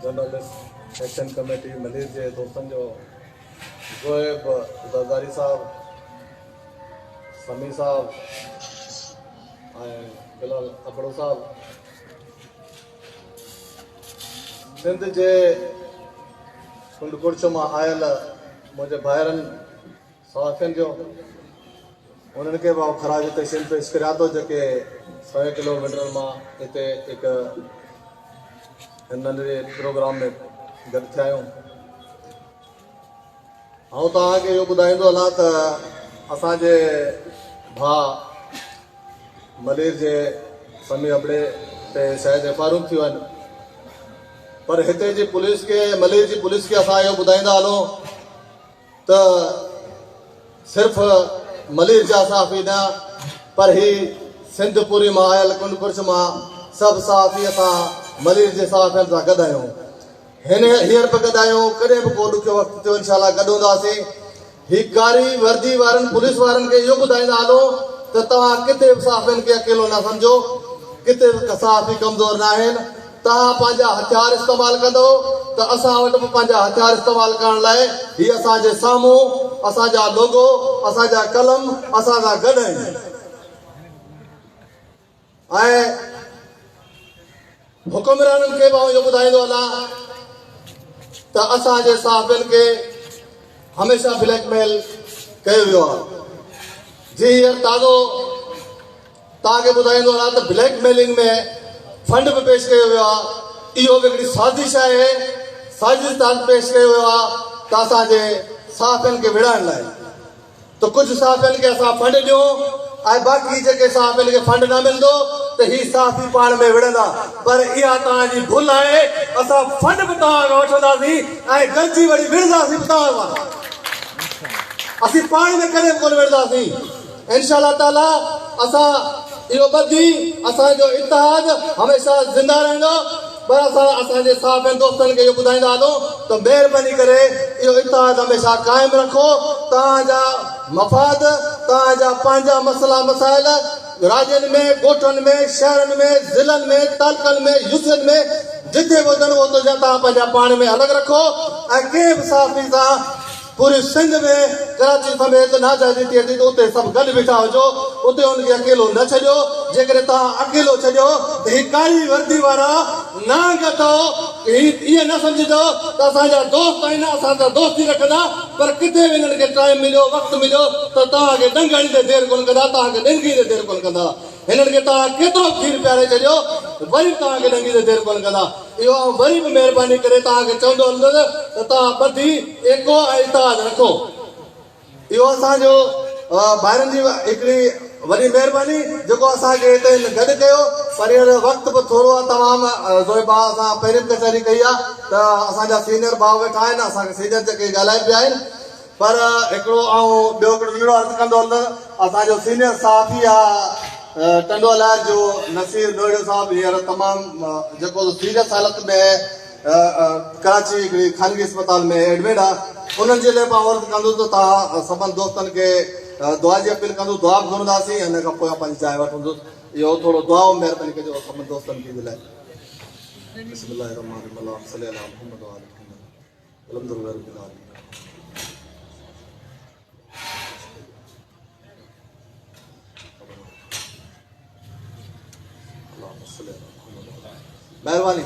Journalist action committee Malir के दोस्तन जो ज़ोएब ज़रदारी साहब, समी साहब, बिलाल अकड़ो साहब, सिंध के कुंडकुर्च में आयल मुझे भाइरन सहाफ़िन जो उन्हनि खे भाउ ख़राज तहसील पेश करिया थो जेके 100 किलोमीटर मां हिते हिकु नंढे प्रोग्राम में गॾु थिया आहियूं। ऐं तव्हांखे इहो ॿुधाईंदो हलां त असांजे भाउ मलीर जे समी अबड़े ते शायदि एफआईआरूं थियूं आहिनि, पर हिते जी पुलिस खे मलीर जी पुलिस खे असां इहो ॿुधाईंदा हलूं त सिर्फ़ु मलीर जा सहाफ़ी न पर ही सिंधपुरी मां आयल कुंडकुर्च मां सभु सहाफ़ी असां मलीर जे सहाफ़ियुनि सां गॾु आहियूं। हींअर बि गॾु आहियूं, कॾहिं बि को ॾुखियो वक़्तु थियो इंशाअल्लाह गॾु हूंदासीं। ही कारी वर्दी वारनि पुलिस वारनि खे इहो ॿुधाईंदा हलो त तव्हां किथे बि सहाफ़ियुनि खे अकेलो न सम्झो, किथे बि सहाफ़ी कमज़ोर न आहिनि। तव्हां पंहिंजा हथियार इस्तेमालु कंदो त असां वटि बि पंहिंजा हथियार इस्तेमालु करण लाइ हीअ असांजे साम्हूं असांजा लोगो, असांजा कलम असां सां गॾु आहिनि। ऐं हुकुमराननि खे बि इहो ॿुधाईंदो हलां त असांजे सहाफ़ियुनि खे हमेशह ब्लैकमेल कयो वियो आहे। जी हींअर ताज़ो तव्हांखे ॿुधाईंदो हलां त ब्लैकमेलिंग में फंड बि पेश कयो वियो आहे। इहो बि हिकिड़ी साज़िश आहे, साज़िश पेश कयो वियो आहे त असांजे सहाफ़ियुनि खे विढ़ाइण लाइ। त कुझु सहाफ़ियुनि खे असां फंड ॾियूं ऐं बाक़ी जेके सहाफ़ियुनि खे फंड न मिलंदो त ही सहाफ़ी पाण में विढ़ंदा, पर इहा तव्हांजी भुल आहे। असां फंड बि तव्हां खां वठंदासीं ऐं गॾिजी वरी विढ़ंदासीं बि तव्हां खां। असीं पाण में कॾहिं बि कोन विढ़ंदासीं इंशाअल्लाह ताला। असां इहो ॿधी असांजो इतिहाद हमेशह ज़िंदा रहंदो, पर असां असांजे सहाफ़ियुनि दोस्तनि खे इहो ॿुधाईंदा हलूं त महिरबानी करे इहो इतिहाद हमेशह क़ाइमु रखो। तव्हांजा मफ़ाद, तव्हांजा पंहिंजा मसइला मसाइल राज्यनि में, ॻोठनि में, शहरनि में, ज़िलनि में, तालुकनि में, यूसियुनि में जिथे बि हुजनि उते तव्हां पंहिंजा पाण में अलॻि रखो ऐं कंहिं बि सहाफ़ी सां पूरी सिंध में कराची समेत नाजाइज़ी थिए थी त उते सभु गॾु बीठा हुजो, उते हुनखे अकेलो न छॾियो। जेकॾहिं तव्हां अकेलो छॾियो त ही कारी वर्दी वारा नांग अथव, इहे न सम्झंदो त असांजा दोस्त आहिनि, असां त दोस्ती रखंदा, पर किथे बि हिननि खे टाइम मिलियो, वक़्तु मिलियो त तव्हांखे डंगण ते देरि कोन कंदा, तव्हांखे ॾंगी ते देरि कोन कंदा। हिननि खे तव्हां केतिरो खीर पियारे छॾियो वरी तव्हांखे ॾंगी ते देरि कोन कंदा। इहो वरी बि महिरबानी करे तव्हांखे चवंदो हलंदुसि त तव्हां ॿधी एको ऐं इतिहाद रखो। इहो असांजो ॿाहिरनि जी हिकिड़ी वॾी महिरबानी जेको असांखे हिते गॾु कयो, पर हींअर वक़्तु बि थोरो आहे तमामु। ज़ोए भाउ असां पहिरीं बि कचहरी कई आहे त असांजा सीनियर भाउ वेठा आहिनि, असांखे सीनियर जेके ॻाल्हाए पिया आहिनि, पर हिकिड़ो ऐं ॿियो हिकिड़ो नंढिड़ो अर्ज़ु कंदो हलंदुसि। असांजो सीनियर सहाफ़ी आहे टंडोला जो नसीर नोएडो साहब, हींअर तमामु जेको सीरियस हालत में कराची हिकिड़ी ख़ानगी अस्पताल में एडमिट आहे। उन्हनि जे लाइ मां अर्ज़ु कंदुसि त तव्हां सभिनि दोस्तनि खे दुआ जी अपील कंदुसि, दुआ बि घुरंदासीं, हिन खां पोइ पंहिंजी चांहि वठंदुसि। इहो थोरो दुआ महिरबानी कजो सभिनि दोस्तनि खे लाइ। महिरबानी।